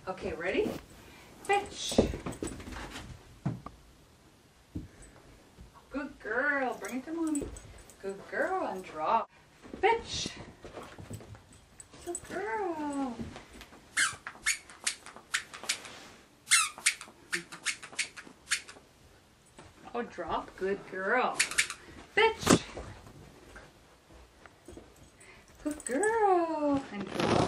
Okay, ready? Fetch. Good girl. Bring it to mommy. Good girl. And drop. Fetch. Good girl. Oh, drop. Good girl. Fetch. Good girl. And drop.